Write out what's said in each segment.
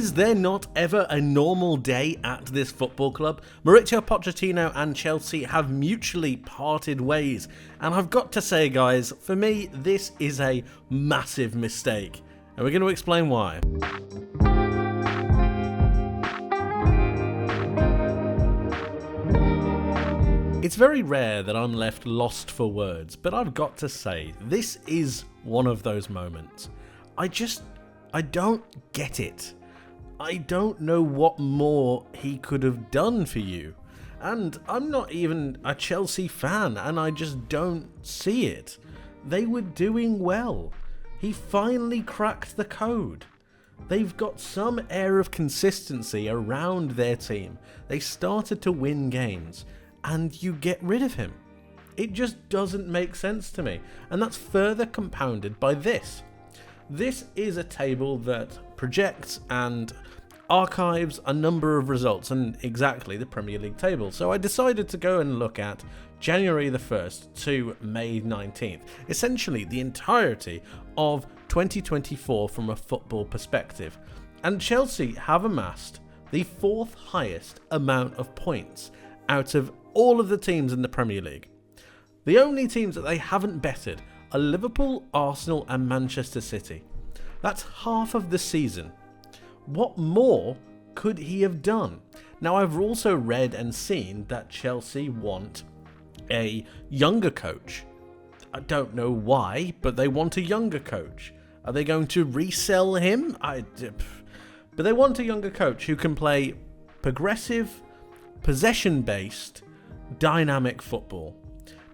Is there not ever a normal day at this football club? Mauricio Pochettino and Chelsea have mutually parted ways, and I've got to say, guys, for me, this is a massive mistake, and we're going to explain why. It's very rare that I'm left lost for words, but I've got to say, this is one of those moments. I don't get it. I don't know what more he could have done for you. And I'm not even a Chelsea fan, and I just don't see it. They were doing well. He finally cracked the code. They've got some air of consistency around their team. They started to win games, and you get rid of him. It just doesn't make sense to me, and that's further compounded by this. This is a table that projects and archives a number of results and exactly the Premier League table. So I decided to go and look at January the 1st to May 19th, essentially the entirety of 2024 from a football perspective. And Chelsea have amassed the fourth highest amount of points out of all of the teams in the Premier League. The only teams that they haven't betted are Liverpool, Arsenal and Manchester City. That's half of the season. What more could he have done? Now, I've also read and seen that Chelsea want a younger coach. I don't know why, but they want a younger coach. Are they going to resell him? But they want a younger coach who can play progressive, possession-based, dynamic football.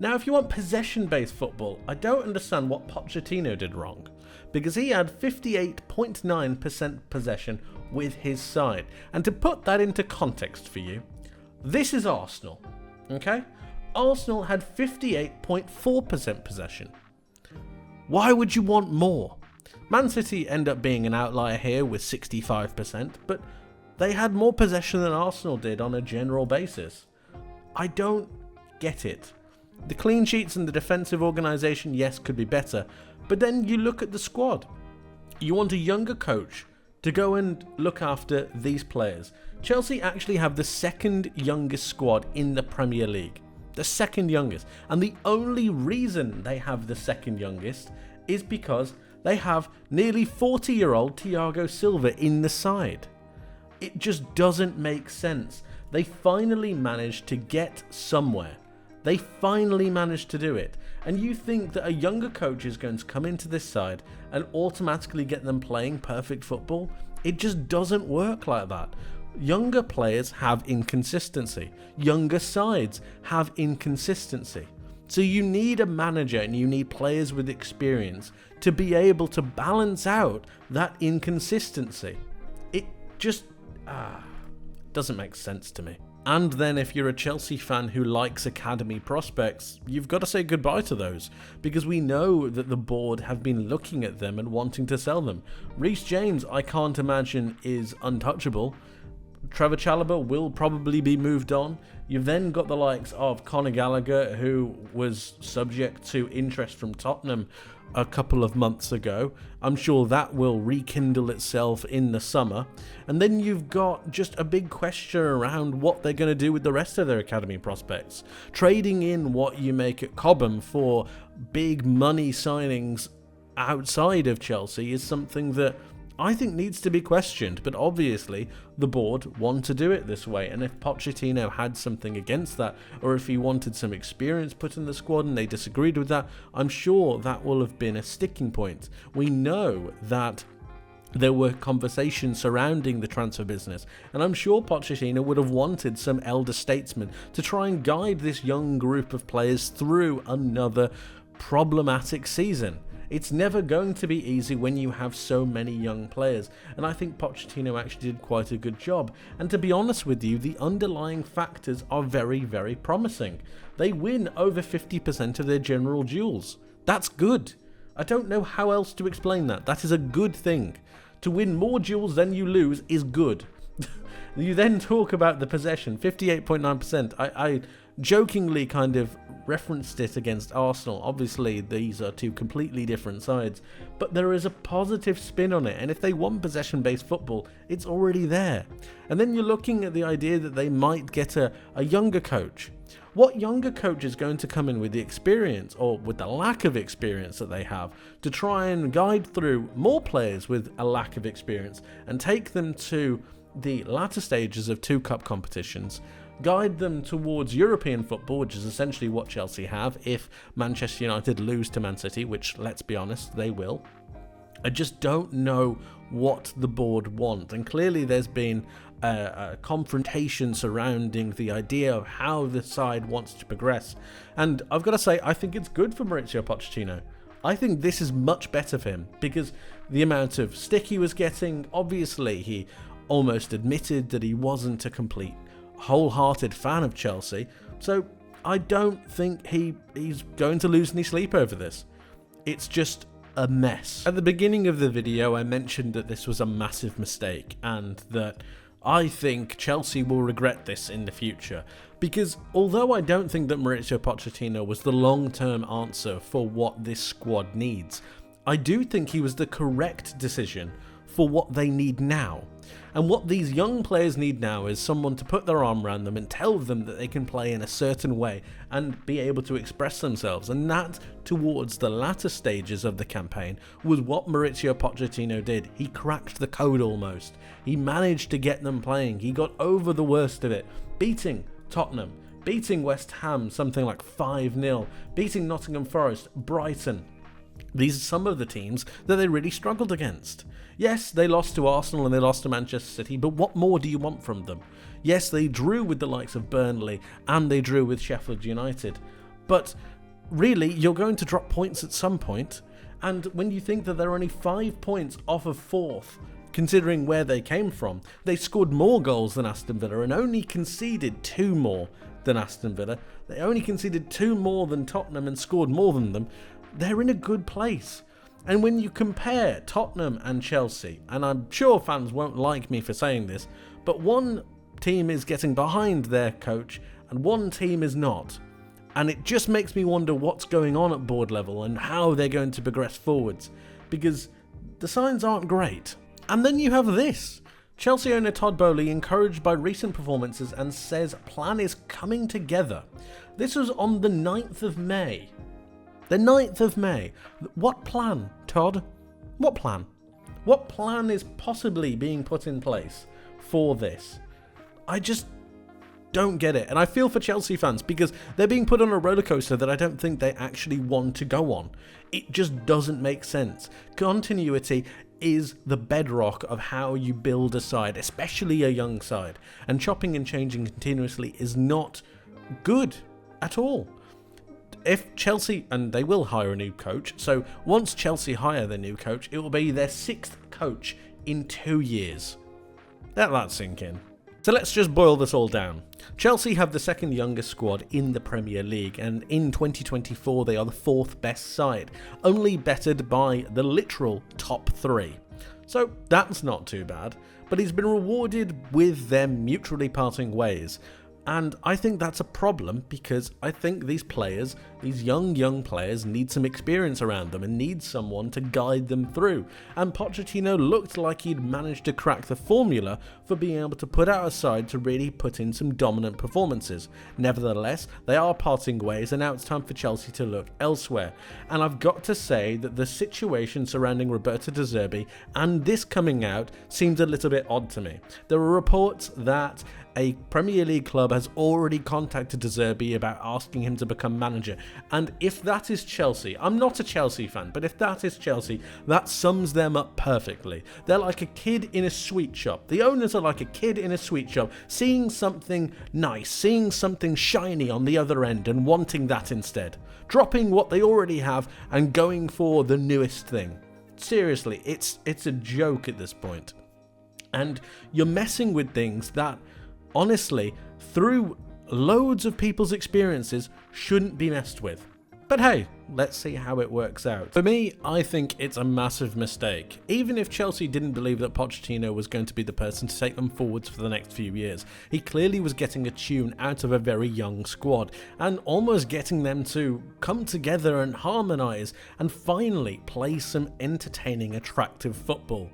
Now, if you want possession-based football, I don't understand what Pochettino did wrong, because he had 58.9% possession with his side. And to put that into context for you, this is Arsenal, okay? Arsenal had 58.4% possession. Why would you want more? Man City end up being an outlier here with 65%, but they had more possession than Arsenal did on a general basis. I don't get it. The clean sheets and the defensive organisation, yes, could be better, but then you look at the squad. You want a younger coach to go and look after these players. Chelsea actually have the second youngest squad in the Premier League. The second youngest. And the only reason they have the second youngest is because they have nearly 40-year-old Thiago Silva in the side. It just doesn't make sense. They finally managed to get somewhere. They finally managed to do it. And you think that a younger coach is going to come into this side and automatically get them playing perfect football? It just doesn't work like that. Younger players have inconsistency. Younger sides have inconsistency. So you need a manager and you need players with experience to be able to balance out that inconsistency. It just doesn't make sense to me. And then if you're a Chelsea fan who likes academy prospects, you've got to say goodbye to those, because we know that the board have been looking at them and wanting to sell them. Reece James, I can't imagine, is untouchable. Trevor Chalobah will probably be moved on. You've then got the likes of Conor Gallagher, who was subject to interest from Tottenham a couple of months ago. I'm sure that will rekindle itself in the summer. And then you've got just a big question around what they're going to do with the rest of their academy prospects. Trading in what you make at Cobham for big money signings outside of Chelsea is something that I think needs to be questioned, but obviously the board want to do it this way, and if Pochettino had something against that, or if he wanted some experience put in the squad and they disagreed with that, I'm sure that will have been a sticking point. We know that there were conversations surrounding the transfer business, and I'm sure Pochettino would have wanted some elder statesmen to try and guide this young group of players through another problematic season. It's never going to be easy when you have so many young players, and I think Pochettino actually did quite a good job. And to be honest with you, the underlying factors are very, very promising. They win over 50% of their general duels. That's good. I don't know how else to explain that. That is a good thing. To win more duels than you lose is good. You then talk about the possession, 58.9%. I jokingly kind of referenced it against Arsenal. Obviously, these are two completely different sides, but there is a positive spin on it, and if they want possession-based football, it's already there. And then you're looking at the idea that they might get a younger coach. What younger coach is going to come in with the experience, or with the lack of experience that they have, to try and guide through more players with a lack of experience and take them to the latter stages of 2 cup competitions, guide them towards European football, which is essentially what Chelsea have if Manchester United lose to Man City, which, let's be honest, they will. I just don't know what the board want, and clearly there's been a confrontation surrounding the idea of how the side wants to progress, and I've got to say, I think it's good for Mauricio Pochettino. I think this is much better for him, because the amount of stick he was getting, obviously he almost admitted that he wasn't a complete wholehearted fan of Chelsea, so I don't think he's going to lose any sleep over this. It's just a mess. At the beginning of the video, I mentioned that this was a massive mistake and that I think Chelsea will regret this in the future, because although I don't think that Mauricio Pochettino was the long-term answer for what this squad needs, I do think he was the correct decision for what they need now. And what these young players need now is someone to put their arm around them and tell them that they can play in a certain way and be able to express themselves. And that, towards the latter stages of the campaign, was what Mauricio Pochettino did. He cracked the code almost. He managed to get them playing. He got over the worst of it, beating Tottenham, beating West Ham something like 5-0, beating Nottingham Forest, Brighton. These are some of the teams that they really struggled against. Yes, they lost to Arsenal and they lost to Manchester City, but what more do you want from them? Yes, they drew with the likes of Burnley and they drew with Sheffield United, but really, you're going to drop points at some point, and when you think that they're only 5 points off of 4th, considering where they came from, they scored more goals than Aston Villa and only conceded 2 more than Aston Villa. They only conceded 2 more than Tottenham and scored more than them. They're in a good place. And when you compare Tottenham and Chelsea, and I'm sure fans won't like me for saying this, but one team is getting behind their coach and one team is not. And it just makes me wonder what's going on at board level and how they're going to progress forwards, because the signs aren't great. And then you have this. Chelsea owner Todd Boehly encouraged by recent performances and says plan is coming together. This was on the 9th of May. The 9th of May. What plan, Todd? What plan? What plan is possibly being put in place for this? I just don't get it. And I feel for Chelsea fans because they're being put on a roller coaster that I don't think they actually want to go on. It just doesn't make sense. Continuity is the bedrock of how you build a side, especially a young side. And chopping and changing continuously is not good at all. If Chelsea, and they will hire a new coach, so once Chelsea hire their new coach, it will be their 6th coach in 2 years. Let that sink in. So let's just boil this all down. Chelsea have the 2nd youngest squad in the Premier League, and in 2024 they are the 4th best side, only bettered by the literal top 3. So that's not too bad, but he's been rewarded with them mutually parting ways. And I think that's a problem because I think these players, these young players, need some experience around them and need someone to guide them through. And Pochettino looked like he'd managed to crack the formula for being able to put out a side to really put in some dominant performances. Nevertheless, they are parting ways and now it's time for Chelsea to look elsewhere. And I've got to say that the situation surrounding Roberto De Zerbi and this coming out seems a little bit odd to me. There are reports that a Premier League club has already contacted De Zerbi about asking him to become manager. And if that is Chelsea, I'm not a Chelsea fan, but if that is Chelsea, that sums them up perfectly. They're like a kid in a sweet shop. The owners are like a kid in a sweet shop, seeing something nice, seeing something shiny on the other end and wanting that instead. Dropping what they already have and going for the newest thing. Seriously, it's a joke at this point. And you're messing with things that, honestly, through loads of people's experiences, shouldn't be messed with. But hey, let's see how it works out. For me, I think it's a massive mistake. Even if Chelsea didn't believe that Pochettino was going to be the person to take them forwards for the next few years, he clearly was getting a tune out of a very young squad and almost getting them to come together and harmonise and finally play some entertaining, attractive football.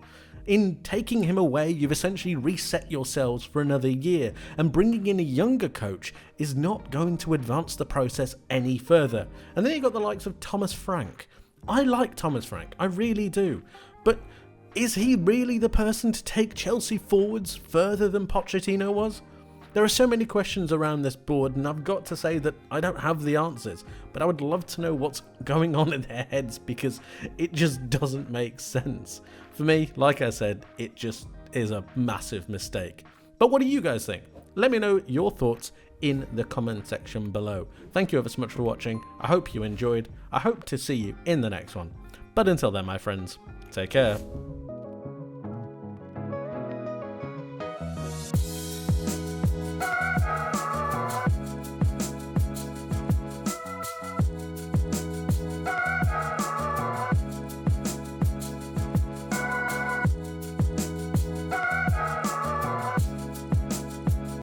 In taking him away, you've essentially reset yourselves for another year, and bringing in a younger coach is not going to advance the process any further. And then you've got the likes of Thomas Frank. I like Thomas Frank, I really do. But is he really the person to take Chelsea forwards further than Pochettino was? There are so many questions around this board, and I've got to say that I don't have the answers, but I would love to know what's going on in their heads because it just doesn't make sense. For me, like I said, it just is a massive mistake. But what do you guys think? Let me know your thoughts in the comment section below. Thank you ever so much for watching. I hope you enjoyed. I hope to see you in the next one. But until then, my friends, take care.